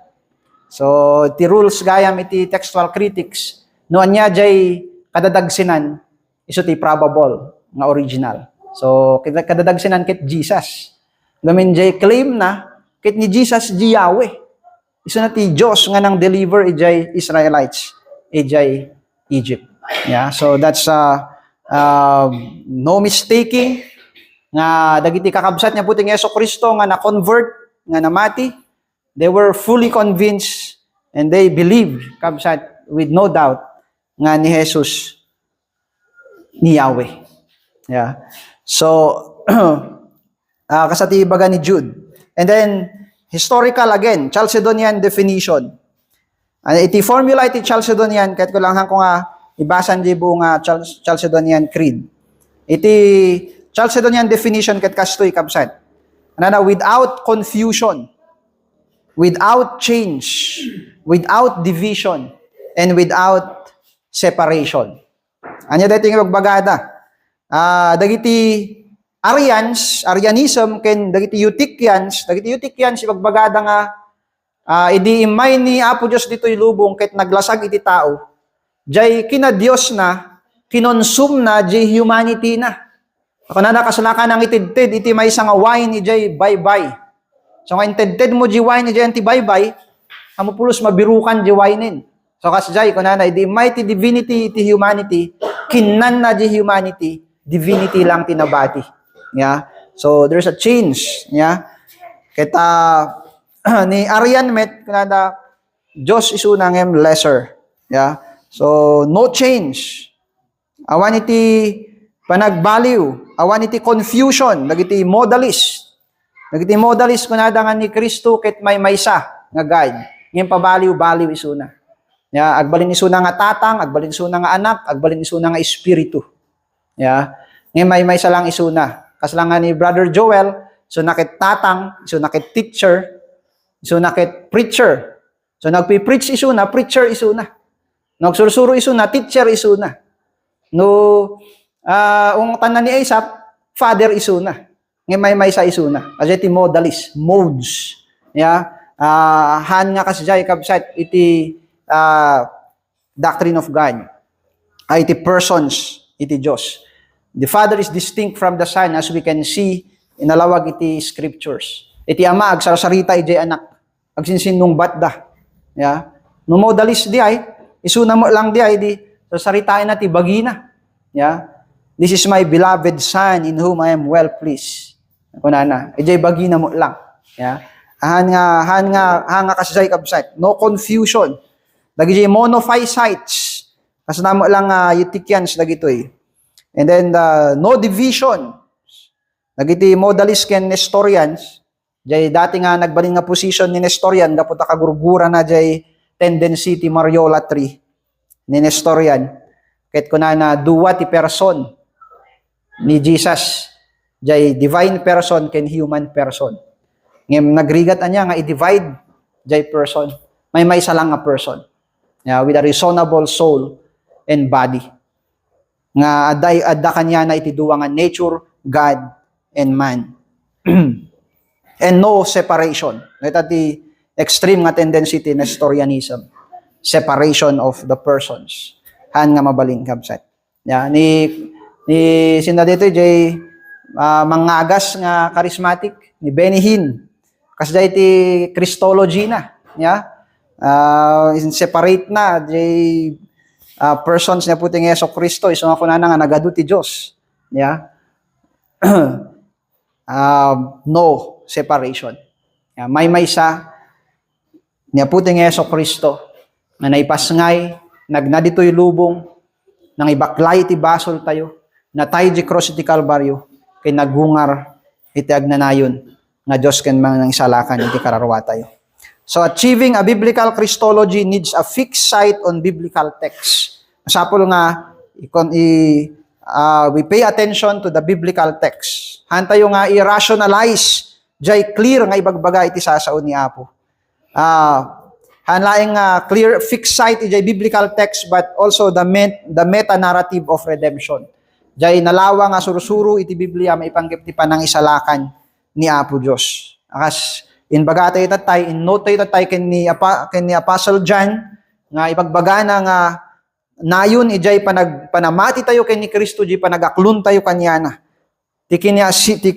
So ti rules gayam iti textual critics no anya jay kadadagsinan iso ti probable nga original. So kadadagsinan ket Jesus. Gamin jay claim na ket ni Jesus di Yahweh. Iso na ti Diyos nga nang deliver ijay Israelites ijay Egypt. Yeah, so that's no mistaking, nga dagiti kakabsat niya puting Yeso Kristo nga na-convert, nga namati, they were fully convinced and they believed, kabsat, with no doubt, nga ni Jesus, ni Yahweh. Yeah. So, kasati baga ni Jude. And then, historical again, Chalcedonian definition. Iti formula iti Chalcedonian, kahit ko lang ko nga, ibasan di buong Chalcedonian Creed. Iti Chalcedonian definition ket kastoy kabsat. Anana, without confusion, without change, without division, and without separation. Anya dito yung magbagada. Dagiti Arianism, ken dagiti Eutychians ibagbagada nga, idi imay ni Apo Diyos dito'y lubong ket naglasag iti tao. Jay kina Dios na, kinonsum na, jay humanity na. Ako na nakasalakan ng itidtid, iti may nga wine, jay bye-bye. So nga intidtid mo, jay wine, jay anti bye-bye, hamupulos mabirukan, jay wine. So kasi jay, kung na, iti mighty divinity, iti humanity, kinan na jay humanity, divinity lang tinabati. Yeah? So there's a change. Yeah? Kita, ni Arian met, kung na, Diyos isunang lesser. Yeah? So, no change. Awan iti panagbaliw. Awan iti confusion. Dagiti modalist. Dagiti modalist kunada nga ni Kristo ket may maysa nga guide. Ngem pabaliw-baliw isuna. Ya, agbalin isuna nga tatang, agbalin isuna nga anak, agbalin isuna nga espiritu. Ya. Ngem may maysa lang isuna. Kaslang nga ni Brother Joel, so nakit tatang, so nakit teacher, so nakit preacher. So nagpi-preach isuna, preacher isuna. Nagsursuro isuna, teacher isuna. No, tanan ni Asaph, father isuna. Ngay may sa isuna. Kasi iti modalist, modes. Yeah? Han nga kasi jay kabsat, iti doctrine of God. Iti persons, iti Diyos. The Father is distinct from the Son as we can see inalawag iti scriptures. Iti ama, agsarasarita iti anak. Agsinsinong batda. Yeah? No modalist di ay, isuna mo lang di ay di so saritain natin bagina. Yeah? This is my beloved Son in whom I am well pleased. Kunana, ejay bagina mo lang. Yeah? Han nga kasay kabsat. No confusion. Dagiti monophysites. Kasana mo lang Eutychians dagitoy. And then no division. Dagiti modalist ken Nestorians. Jay dati nga nagbalin nga position ni Nestorian dapat kagurgura na jay tendency ti Mariolatry ni Nestorian. Ket kunana duwa ti person ni Jesus. Jay divine person ken human person. Ngem nagrigat anya nga i-divide jay person. May isa lang nga person. Yeah, with a reasonable soul and body. Nga adda kanya na iti duwa nga nature, God, and man. And no separation. Ito ti extreme nga tendency ti Nestorianism. Separation of the persons. Han nga mabaling kabsat. Yeah, ni sina dito jay mangagas nga charismatic ni Benny Hinn. Kasi dahil ti Christology na. Yeah? Separate na jay persons na puting Yeso Kristo iso nga kunana nga nagadu ti Dios. Yeah? No separation. Yeah, may sa niya puting Yeso Kristo nga naipasngay nagnaditoy lubong nang ibaklay ti basol tayo natay di cross iti Kalbaryo kay nagungar iti agnanayon nga Dios ken mang isalakan iti kararwa tayo. So achieving a biblical Christology needs a fixed sight on biblical text. Masapol nga we pay attention to the biblical text. Hantayo nga i-rationalize jay clear nga ibagbaga iti sasaon ni Apo. Hanlaing clear fixed sight iti biblical text but also the meta narrative of redemption. Jay nalawa nga sursuro iti Biblia maipanggep ti panang isalakan ni Apo Dios. Akas in bagatay tatay in note tatay ken ni Apostle John nga ibagbaga na nga nayon ijay panamati tayo ken ni Kristo di panagaklon tayo kanyana. Ti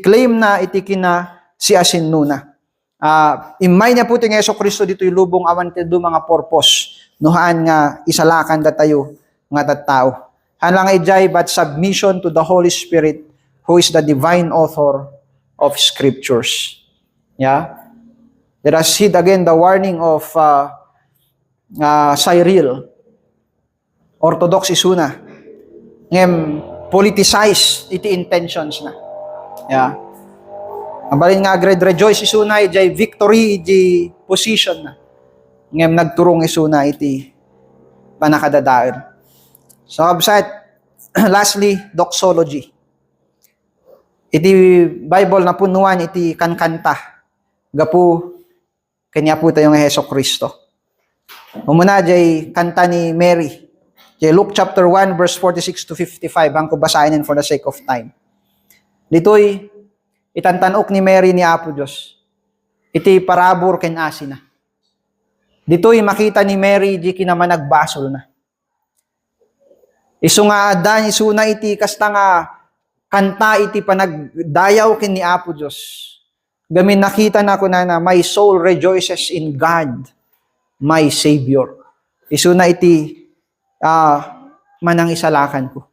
claim na iti kina si asin nuna. Imay niya puting Yeso Kristo dito'y lubong awan ti do mga purpose nuhaan nga isalakan da tayo nga tattao. Hanlang ijay but submission to the Holy Spirit who is the divine author of scriptures. Yeah. Let us heed again the warning of Cyril. Orthodox isuna. Ngem politicize iti intentions na. Yeah. Mabalin nga grade rejoice isuna ijay victory iti position na. Ngem nagturong isuna iti panakadadaen. So absat lastly doxology. Iti Bible na punuan iti kankanta. Gapu kanya po tayo ng Heso Kristo. Umuna jay kanta ni Mary. Jay Luke chapter 1 verse 46 to 55 ang ko basahin for the sake of time. Dito'y itantanok ni Mary ni Apo Diyos. Iti parabor ken asina. Dito'y makita ni Mary di kinaman nagbasol na. Isu nga adan isu na iti kasta nga kanta iti panagdayaw ken ni Apo Diyos. Gamin nakita na ko na my soul rejoices in God, my Savior. Isu na iti manang isalakan ko.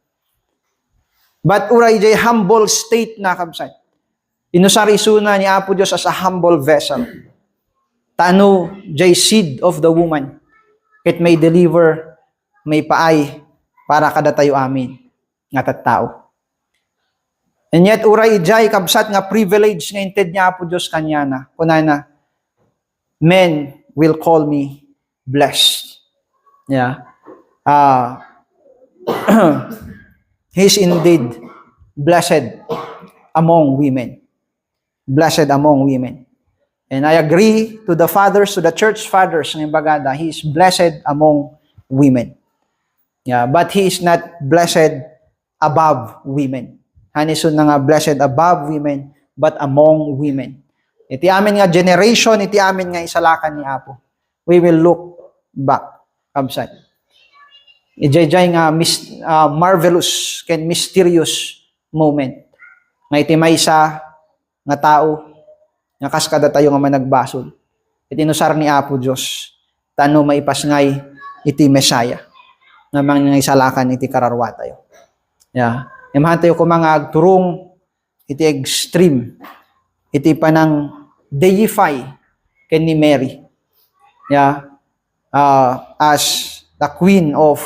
But uray jay humble state na kabsat. Inusar isu na ni Apo Diyos as a humble vessel. Tano jay seed of the woman. It may deliver, may paay para kada tayo amin nga tattao. And yet, uray ijay, kabsat nga privilege nga inted niya Apo Diyos kanya na. Kunana, men will call me blessed. Yeah. He's indeed blessed among women. Blessed among women. And I agree to the fathers, to the church fathers ng Bagada, he is blessed among women. Yeah, but he is not blessed above women. Hanisun na nga blessed above women, but among women. Iti amin nga generation, iti amin nga isalakan ni Apo. We will look back. Kabsat. Ijay nga marvelous ken mysterious moment. Nga iti maysa nga tao, nga kaskada tayo nga managbasol. Iti nusar ni Apo Diyos, tano maipasngay iti Mesaya. Nga mga isalakan iti kararwa tayo. Yeah. Imahan tayo kung mga agturong iti extreme, iti panang deify ken ni Mary. Yeah. As the Queen of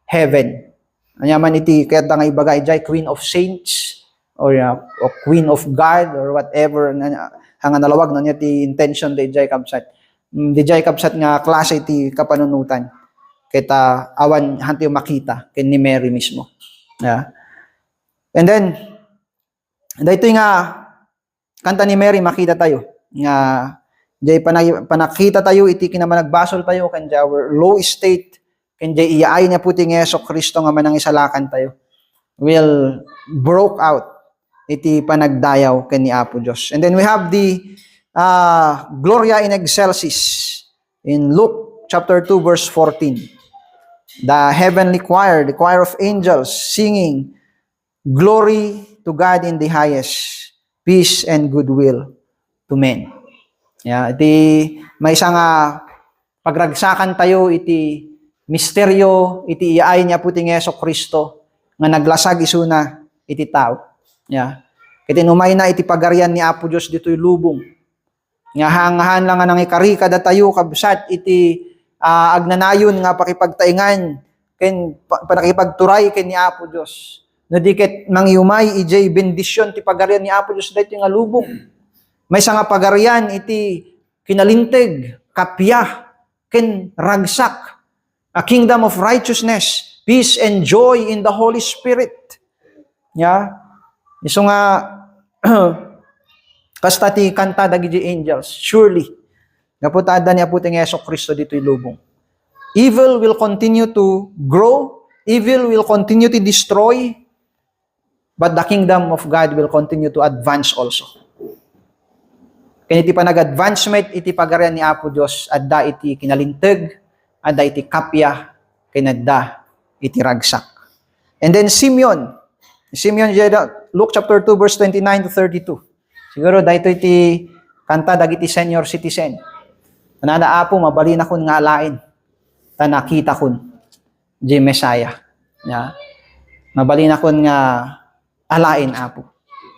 Heaven. Anyaman iti kaya nga ibagay jay Queen of Saints or Queen of God or whatever hanga nalawag no niya ti intention di jay kabsat. Di jay kabsat nga klase iti kapanunutan. Kita awan hanti makita ken ni Mary mismo. Yeah. And then, dito nga, kanta ni Mary, makita tayo. Nga, jay panakita tayo, iti kinamanagbasol tayo, kanya our low state, kanya iyaay niya puti ng Yeso Kristo nga manang isalakan tayo. Will broke out, iti panagdayaw ken ni Apo Diyos. And then we have the Gloria in Excelsis in Luke chapter 2 verse 14. The heavenly choir, the choir of angels, singing, glory to God in the highest, peace and goodwill to men. Yeah, iti may isang pagragsakan tayo iti misteryo iti iyaay niya puting Yeso Kristo nga naglasag isuna iti tao. Yeah. Iti numay na iti pagarian ni Apo Diyos dito'y lubong. Nga hangahan lang nga nang ikari kada tayo kabsat iti agnanayon nga pakipagtaingan ken panakipagturay ken ni Apo Diyos. No diket mangyumay ijay bendisyon ti pagarian ni Apo Diyos daytoy nga lubong. May nga pagarian iti kinalinteg, kapya, ken ragsak. A kingdom of righteousness, peace and joy in the Holy Spirit. Yeah. Isu nga kasta ti kanta dagiti angels, surely naputada ni Apo ting Yeso Kristo ditoy lubong. Evil will continue to grow, evil will continue to destroy, but the kingdom of God will continue to advance also. Kaya iti panag-advancement, iti pagarian ni Apo Diyos, adda iti kinalinteg, adda iti kapya, kinadda iti ragsak. And then Simeon, Luke chapter 2, verse 29 to 32. Siguro, dahito iti kanta dagiti senior citizen. Nanada Apo, mabalin akon nga alain, ta nakita kon, di Messiah. Yeah. Mabalin ako nga alain, Apo.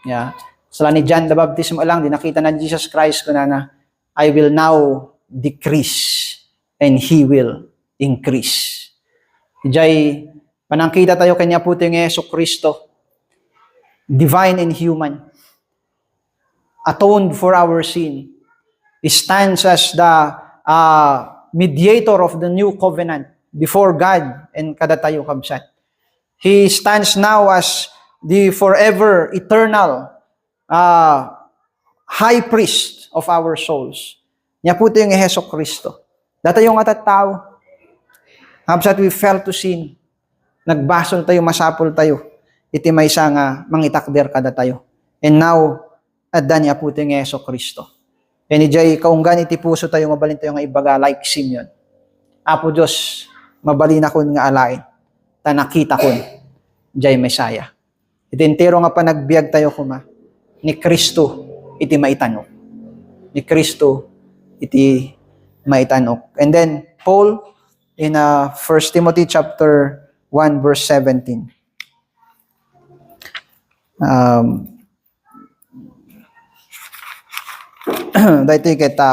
Yeah. Sala ni John the Baptist mo lang, dinakita na Jesus Christ ko na I will now decrease and He will increase. Ijay, panangkita tayo kanya po ng Yeso Kristo, divine and human, atoned for our sin. He stands as the mediator of the new covenant before God and kada tayo kabsat. He stands now as the forever, eternal high priest of our souls. Niya po ito yung Yeso Kristo. Data yung atat-tao. Habsat we fell to sin. Nagbasol tayo, masapol tayo. Iti may isa nga mangitakder kada tayo. And now, adda niya po ito yung Yeso Kristo. And ijay kaunggan iti puso tayo, mabalin tayo nga ibaga like Simeon. Apo Diyos, mabalin ako nga alain. Tanakita ko. Ijay Messiah. Iti entero nga pa nagbiag tayo kuma. Ni Kristo iti maitanok. Ni Kristo iti maitanok. And then, Paul, in 1 Timothy chapter 1, verse 17. Dahito kita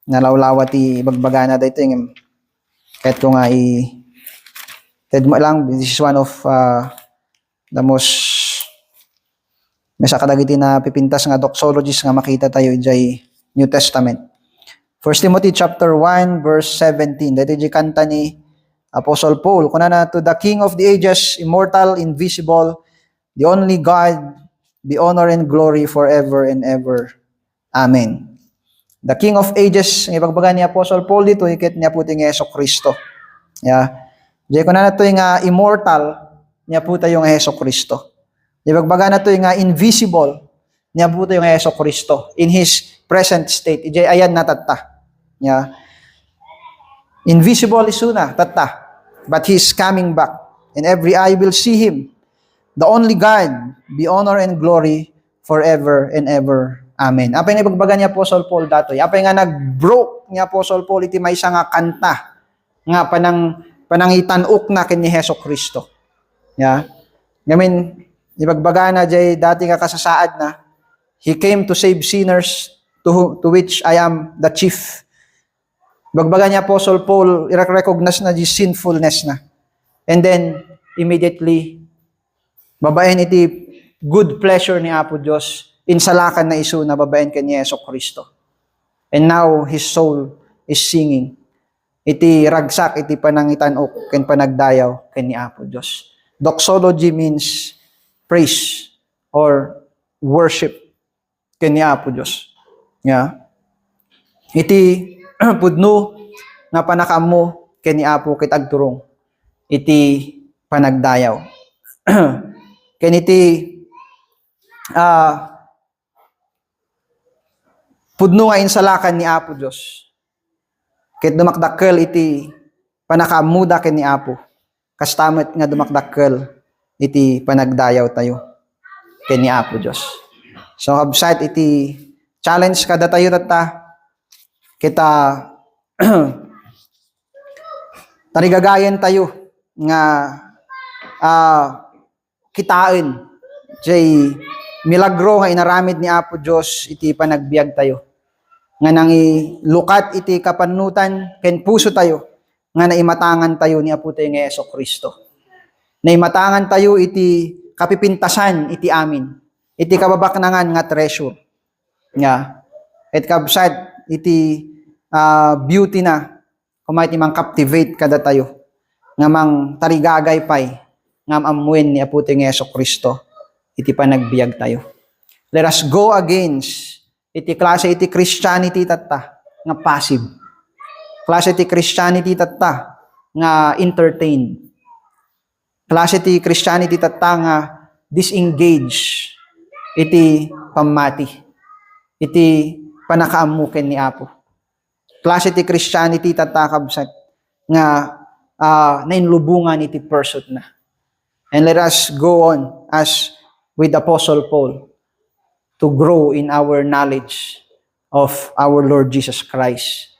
nalawlawa ti bagbagana dahito yung kahit ko nga ted mo lang, this is one of the most may sa kadagiti na pipintas nga doxologies nga makita tayo ijay New Testament. 1 Timothy chapter 1 verse 17. Dito ijay kanta ni Apostle Paul. Kuna na, to the King of the ages, immortal, invisible, the only God, be honor and glory forever and ever. Amen. The King of ages, ang ibagbaga ni Apostle Paul dito, ikit niya po ting Yeso Kristo. Yeah. Ijay kuna na ito yung immortal, niya po tayo yung Yeso Kristo. Ibagbaga na ito yung invisible, niya po tayo yung Yeso Kristo in His present state. Ijay ayan na tata. Yeah. Invisible is una, tata. But He's coming back. And every eye will see Him. The only God, be honor and glory forever and ever. Amen. Apay nga ibagbaga ni Apostle Paul datoy. Apay nga nag-broke ni Apostle Paul iti may isa nga kanta nga panangitanok na ken ni Hesus Kristo. Yeah. Ngamin ibagbaga na jay dati nga kasasaad na He came to save sinners to which I am the chief. Bagbaga niya Apostle Paul i-recognize na di sinfulness na. And then immediately babaen iti good pleasure ni Apo Dios insalakan na isu na babaen ken ni Hesus Kristo. And now his soul is singing. Iti ragsak iti panangitan-ok ken panagdayaw ken ni Apo Dios. Doxology means praise or worship ken ni Apo Dios. Yeah. Iti pudno nga panakamu ken ni Apo ket agturong iti panagdayaw. Ken iti pudno nga insalakan ni Apo Dios. Ket dumakdakkel iti panakamuda ken ni Apo. Kastamet nga dumakdakkel iti panagdayaw tayo ken ni Apo Dios. So habsat iti challenge kada tayo tata kita tarigagayen tayo nga kitain jay milagro nga inaramid ni Apo Dios iti panagbiag tayo nga nang ilukat iti kapanutan ken puso tayo nga naimatangan tayo ni Apo tayo nga Hesus Kristo. Naimatangan tayo iti kapipintasan iti amin. Iti kababaknangan nga treasure. Nga. Et kabsat iti beauty na kumay iti mang captivate kada tayo. Nga mang tarigagay pay nga amuen ni Apo tayo nga Hesus Kristo iti panagbiag tayo. Let us go against iti klase iti Christianity tata nga passive. Klase iti Christianity tata nga entertain. Klase iti Christianity tata nga disengage iti pamati. Iti panakaamuken ni Apo. Klase iti Christianity tata kabsat nga nainlubungan iti pursuit na. And let us go on as with Apostle Paul to grow in our knowledge of our Lord Jesus Christ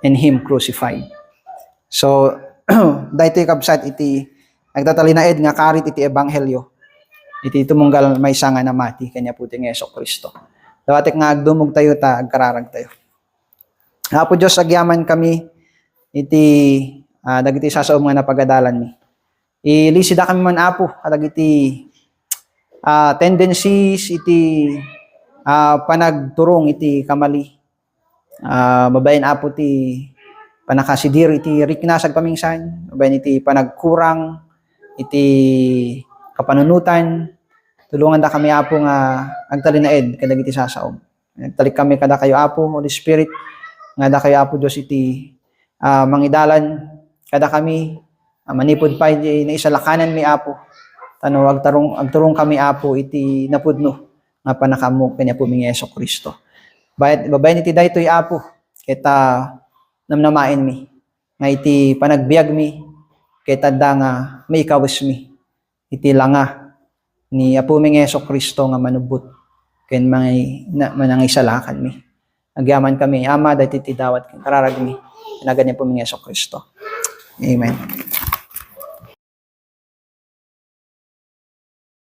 and Him crucified. So, dahito kabsat iti nagtatalinaed nga karit iti ebanghelyo. Iti tumunggal may nga namati kanya puti nga Yesu Kristo. Dawatek nga agdumog tayo ta agkararag tayo. Apo Diyos agyaman kami iti dagiti sasaom nga napagadalan mi. Ilisida kami man apo kadagiti tendencies iti panagturong iti kamali. Babayin apo ti panakasidir iti riknasag pamingsan, babayin iti panagkurang iti kapanunutan. Tulungan da kami apo nga agtalinaed kadagiti sasaom. Nagtalik kami kada kayo apo Holy Spirit nga da kayo apo Dios iti mangidalan kada kami manipod pa iti naisalakanan mi apo. Tano agturong kami apo iti napudno nga panakamu kanya po mi Yesu Kristo. Babayin iti daytoy apo kita namnamain mi nga iti panagbiag mi kita da nga may kawis mi iti langa ni apo mi Yesu Kristo nga manubot ken manangisalakan mi. Agyaman kami ama daytoy ti dawat ken kararag mi. Naganyan po mi Yesu Kristo. Amen.